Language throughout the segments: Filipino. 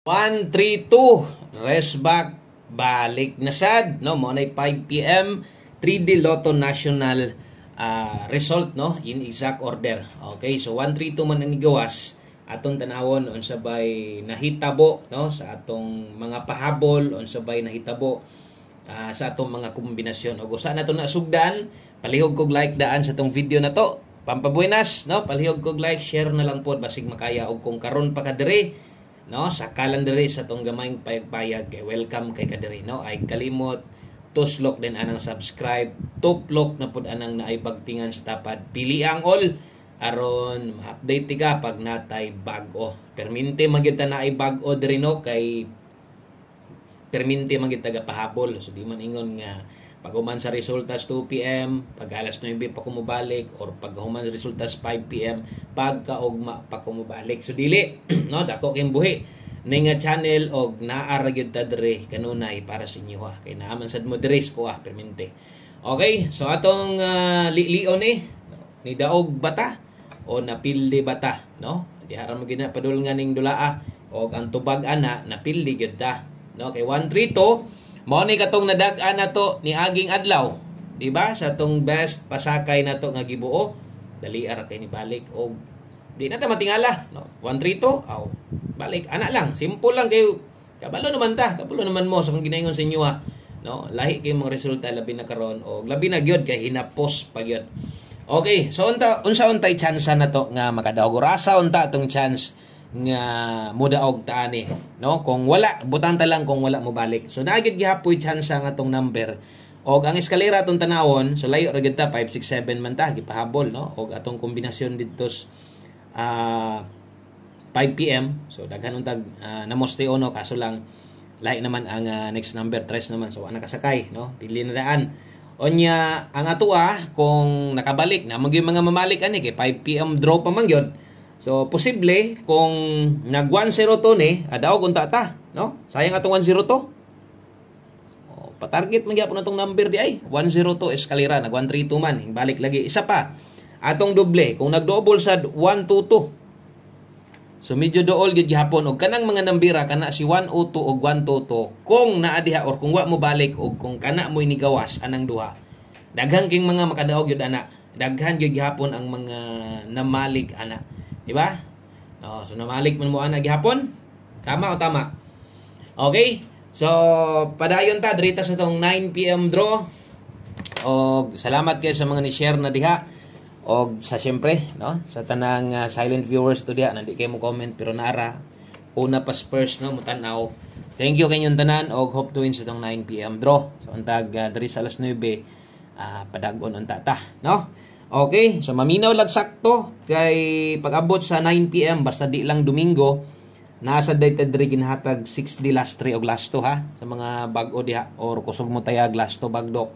132 rest back balik na sad no mo nay 5 PM 3D Lotto National result no in exact order. Okay, so 132 man ang igawas atong tanawon unsa bay nahitabo no sa atong mga pahabol, unsa bay nahitabo sa atong mga kombinasyon. Ug usa nato na sugdan, palihog kog like daan sa tong video na to. Pampabuenas no, palihog kog like, share na lang pod basig makaya og kung karon pa ka diri no sa calendar sa tong gamayng payag-payag kay welcome kay kadiri no. Ay kalimot tuslok din anang subscribe, tuplok na pud anang naay bagtingan sa tapad, pili ang all aron ma-update ka pag natay bag-o. Perminte magyud ta naay bag-o diri no, kay perminte magyud taga pahabol. So di man ingon nga pag human sa resultas 2 PM, pag alas 9 pa kumubalik, or pag human sa resultas 5 PM, pagkaugma pa kumubalik. So dili, no, dako kayong buhi. Ning nga channel og naara gyud ta diri kanunay para sa inyo ha. Kay naaman sad mo diri ko perminte. Okay, so atong lion ni daog bata o napildi bata, no? Di haram gina padul nga ning dulaa og ang tubag ana napildi gyud ta, no? Kay 132 mao ni katong nadag-an nato ni aging adlaw, di ba? Sa tong best pasakay nato nga gibuo, dali ara kay ni balik og di na ta matingala, no? 132 aw balik ana lang, simple lang kayo. Kabalo naman ta, kabalo naman mo sa kung ginaingon sa inyo ha, no? Lahi kay mga resulta labi na karon og labi na gyud kay hinapos pa gyud. Okay, so unsa untay chance na to nga makadaog, rasa unta tong chance nga mudaog ta ani, no? Kung wala butang ta lang kung wala mo balik. So naagid gihapoy chance nga tong number. Og ang eskalera atong tanawon, so layo ra gid ta 5 6 7 man ta gipahabol, no? Og atong kombinasyon didto 5 PM. So daghan untag namoste ono, kaso lang lahi naman ang next number 3 naman, so ana kasakay, no? Pili na daan. Onya ang atua kung nakabalik na magyud mga mamalik ani kay 5 PM draw pa man gyud. So posible kung nag 1-0 to ni adaog unta ta, no? Sayang atong 1-0 to. Oh, pa-target man gyapon atong number di ay 1-0 to eskalera nag 1-3-2 man, balik lagi. Isa pa atong doble kung nag-double sad 1-2-2. So medyo dool gyud gihapon og kanang mga nambira kana si 1-0-2 og 1-2-2 kung naa diha or kung wa mo balik og kung kana mo inigawas anang duha. Daghan king mga makadaog gyud ana. Daghan gyud gihapon ang mga namalik ana. Di ba? No, so namalik man mo ana gihapon? Tama o tama? Okay? So padayon ta diri ta sa tong 9 PM draw. Og salamat kay sa mga ni-share na diha. Og sa syempre, no, sa tanang silent viewers to diha, nandi kay mo comment pero naara una pa Spurs no mutanaw. Thank you kanyong tanan og hope to win sa tong 9 PM draw. So untag diri sa alas 9 padagon unta ta, no? Okay, so maminaw lag sakto kay pag-abot sa 9 PM basta di lang Domingo, nasa dayta diri ginhatag 6D last 3 og last 2 ha sa mga bag-o diha or kusog mo tayag last 2 bagdok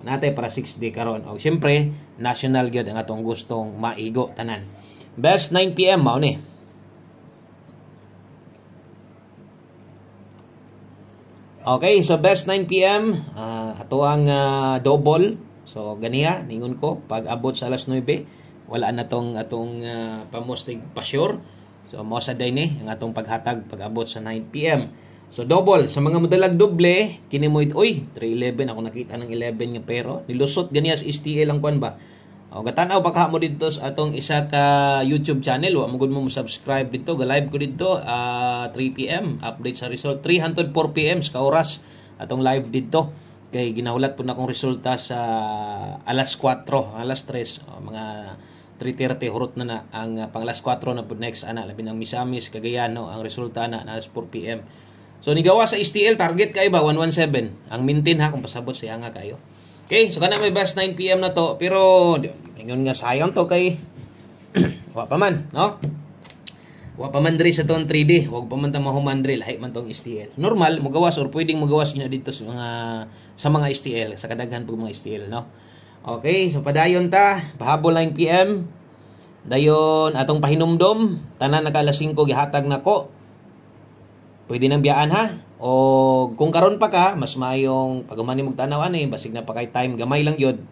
natay para 6D karon. Og syempre national gyud ang atong gustong maigo tanan. Best 9 PM mao ni. Okay, so best 9 PM ato ang double. So ganiya ningon ko pag abot sa alas 9 wala na tong atong pamustig pa-sure. So mao sa day ni ang atong paghatag pag abot sa 9 PM. So double sa mga modalag doble kini mo 311 ako nakita ng 11 nga pero nilusot ganiya sa STL lang kwan ba. O gatan-aw pa mo dito sa atong isa ka YouTube channel, wa mo gud mo subscribe dito, ga live ko dito 3 PM update sa result 304 PM ka oras atong live dito. Kay ginahulat po na akong resulta sa alas 4, alas 3, mga 3:30 hurot na ang pang alas 4 na po next ana labi ng Misamis Cagayan no ang resulta na alas 4 PM. So nigawa sa STL target kay ba 117 ang mintin ha kung pasabot siya nga kayo. Okay, so kana may best 9 PM na to pero ingon nga sayang to kay wa pa man, no? Wa pa man diri sa tong 3D, wag pa man ta mahuman diri lahi man tong STL. Normal mogawas or pwedeng mogawas niya dito sa mga STL, sa kadaghan pug mga STL, no? Okay, so padayon ta, pahabol 9 PM. Dayon atong pahinumdom, tanan naka alas 5 gihatag nako. Pwede nang biyaan ha. O kung karon pa ka, mas maayong pag umani mong tanaw ani, basig na pa kay time gamay lang yun.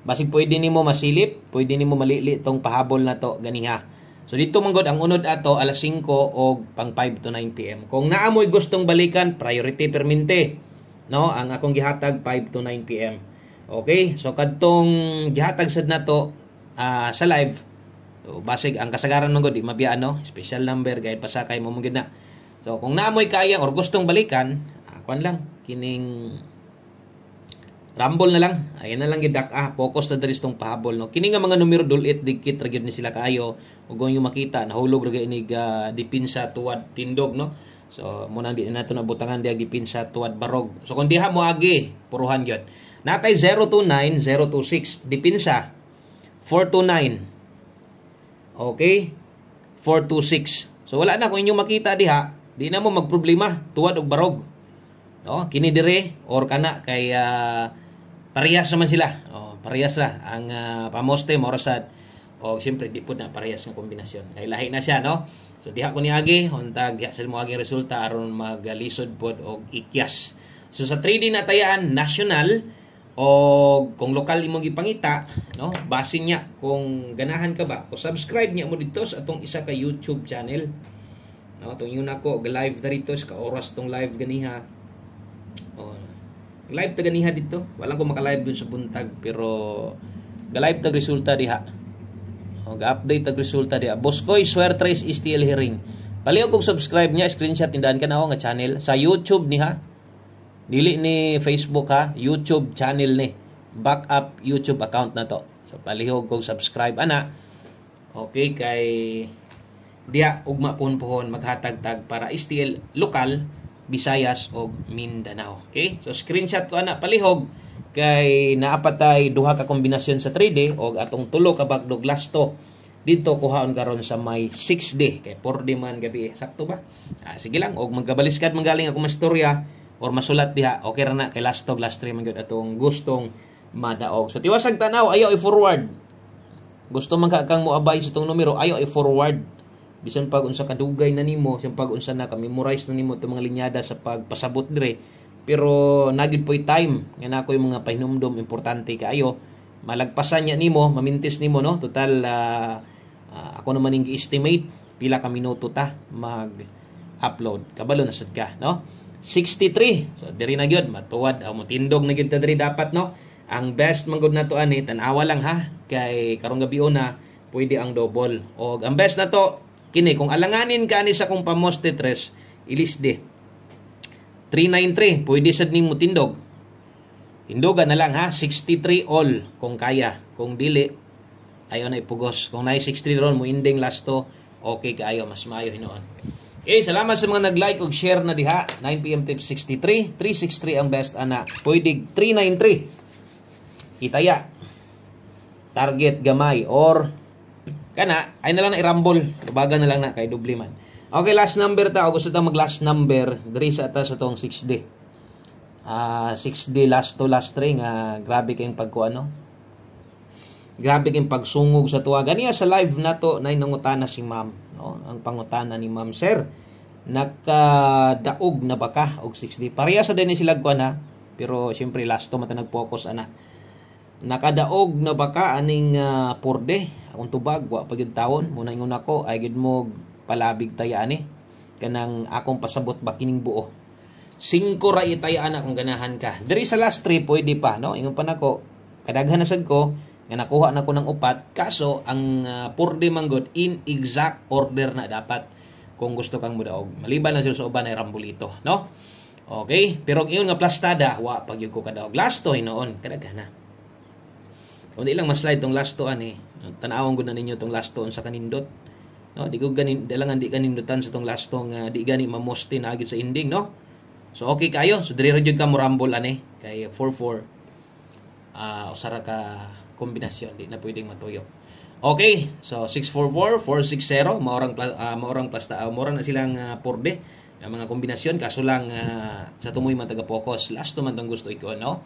Basig pwede nimo masilip, pwede nimo malili tong pahabol na to ganiha. So dito manggod ang unod ato alas 5 o pang 5 to 9 PM. Kung naamoy gustong balikan, priority permente. No, ang akong gihatag 5 to 9 PM. Okay? So kadtong gihatag sad nato sa live. So basig ang kasagaran manggod di mabiya no, special number gayud pasakay mo mong na. So kung naamoy kaya or gustong balikan, kuan lang kining Rumble na lang. Ayan na lang gidak focus na diri tong pahabol no. Kini nga mga numero dulit dikit ra gyud ni sila kaayo. Ug yung makita nahulog ra inig dipinsa tuwad tindog no. So mo nang di nato nabutangan diag dipinsa tuwad barog. So kung diha mo agi puruhan gyud. Natay 029 026 dipinsa 429. Okay? 426. So wala na kung inyong makita diha, di na mo magproblema tuwad og barog. No, kini dire or kana kay parehas naman sila. Parehas la ang pamoste morasad o siyempre di pud na parehas ng kombinasyon. Kay lahi na siya no. So diha ko niagi untag diha sa mo agi resulta aron magalisod pod og ikyas. So sa 3D na tayaan national o kung lokal imong gipangita no, base niya kung ganahan ka ba o subscribe niya mo dito sa atong isa ka YouTube channel. No, tong yun ako live dito sa oras tong live ganiha. Live ta ganiha dito. Wala ko maka-live dun sa buntag pero ga-live tag resulta diha. Ga-update tag resulta diha. Boskoy Swertres is still hearing. Palihog kog subscribe niya, screenshot tindaan ka na ako nga channel sa YouTube niha. Dili ni Facebook ha, YouTube channel ni. Backup YouTube account na to. So palihog kog subscribe ana. Okay kay diha ugma pohon maghatag-tag para still lokal Visayas o Mindanao. Okay? So screenshot ko ana palihog kay naapatay duha ka kombinasyon sa 3D o atong tulo ka bagdog lasto dito kuhaon karon sa may 6D kay 4D man gabi sakto ba? Sige lang og magkabaliskad manggaling ako mastorya or masulat diha okay ra na kay lasto last 3 man gyud atong gustong madaog. So tiwasag tanaw ayaw i-forward. Gusto man ka kang moabay sa tong numero ayaw i-forward. Bisan pag unsa kadugay na nimo, bisan pag unsa na ka-memorize na nimo itong mga linyada sa pagpasabot dire. Pero nagid po'y time nga nako yung mga pahinumdom importante kaayo. Malagpasan niya nimo, mamintis nimo no. Total ako naman ning gi-estimate pila ka minuto ta mag-upload. Kabalo na sad ka no. 63. So diri na gyud matuwad mo tindog na gyud ta diri dapat no. Ang best man gud nato ani tan-awa lang ha kay karong gabi na pwede ang double. Og ang best na to kini kung alanganin ka ni sa kung pamoste 3 ilisde 393 pwede sad nimo tindog tindogan na lang ha 63 all kung kaya kung dili ayo na ipugos kung nay 63 ron mo ending lasto okay kaayo mas maayo hinoon. Okay, salamat sa mga nag-like ug share na diha 9 PM tips 63 363 ang best ana pwede 393 itaya target gamay or kana ay na lang na i-rumble baga na lang na kay doble man. Okay, last number ta o gusto ta mag last number diri sa atas atong 6D 6D last to last 3 nga grabe kayong pagkuano grabe kayong pagsungog sa tuwa ganiya sa live nato nay nangutana si ma'am no ang pangutana ni ma'am sir nakadaog na baka og 6D pareha sa din sila kuan ha pero siyempre last to mata nag-focus ana nakadaog na baka aning 4D akong tubag wa pa gyud taon muna ingon ako ay gid mo palabig taya ani kanang akong pasabot ba kining buo 5 ra itayaan akong ganahan ka diri sa last 3 pwede pa no ingon pa nako kadaghan na sad ko nga nakuha na ko ng upat kaso ang 4D manggod in exact order na dapat kung gusto kang mudaog maliban na sa uban ay rambulito no okay pero ingon nga plastada wa pag gyud ko kadaog last to hinoon kadaghan na. Kung di lang ma-slide tong last to ani, tan-awon gud na ninyo tong last to sa kanindot. No, di ko ganin dalangan di kanindutan sa tong last to nga di gani mamoste na agid sa ending, no? So okay kayo. So diri ra jud ka mo rumble ani kay 4-4 usara ka kombinasyon di na pwedeng matuyo. Okay, so 644 460 maorang plasta maorang na silang 4D ang mga kombinasyon kaso lang sa tumoy man taga focus last to man tong gusto iko no.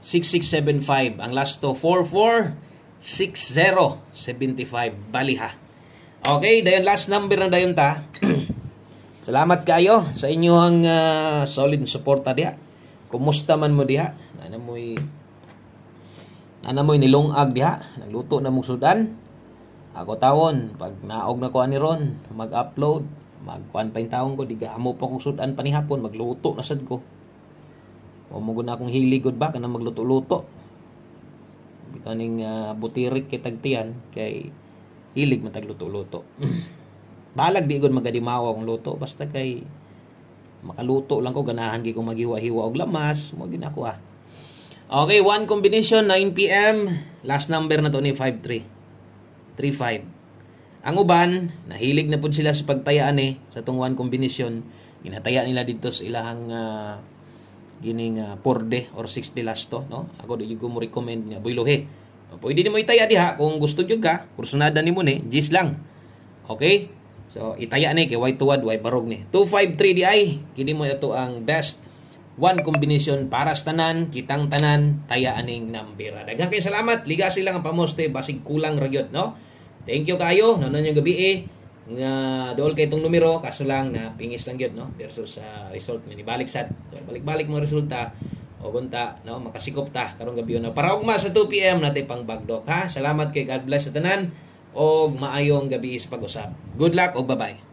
6675 ang last to 446075 baliha. Okay, dayon last number na dayon ta. Salamat kayo sa inyong solid suporta diha. Kumusta man mo diha? Ana mo'y nilungag diha, nagluto na mong sudan. Ako tawon pag naog na ko ani ron mag-upload, magkuan pa yung taon ko, di gamo pa kong sudan panihapon, magluto na sad ko. O mo na akong hilig gud ba kanang magluto-luto. Bitaning butirik kay tagtian kay hilig man tagluto-luto. Balag di gud magadimawa akong luto basta kay makaluto lang ko, ganahan gi ko maghiwa-hiwa og lamas, mo gid ako ah. Okay, one combination 9 PM, last number na to ni 5335. Ang uban, nahilig na pud sila sa pagtayaan sa tong one combination. Ginataya nila dito sa ilahang gining 4D or 6D last to, no? Ako di ko mo recommend nga buylohe. Pwede nimo itaya diha kung gusto jud ka, kursunada nimo ni, gis lang. Okay? So itaya ni kay way tuwad, way barog ni. 253 di ay kini mo ito ang best one combination para sa tanan, kitang tanan, taya aning nambira. Daghang kay salamat, ligasi lang ang pamoste basig kulang ra gyud, no? Thank you kayo, nanon yung gabi nga dool kay itong numero, kaso lang na pingis lang yun, no? Versus result ni balik sad. So, balik-balik mo resulta o gunta, no? Makasikop ta karong gabi na. Para ugma sa 2 PM natin pang bagdok, ha? Salamat kay God bless sa tanan o maayong gabi sa pag-usap. Good luck o bye-bye.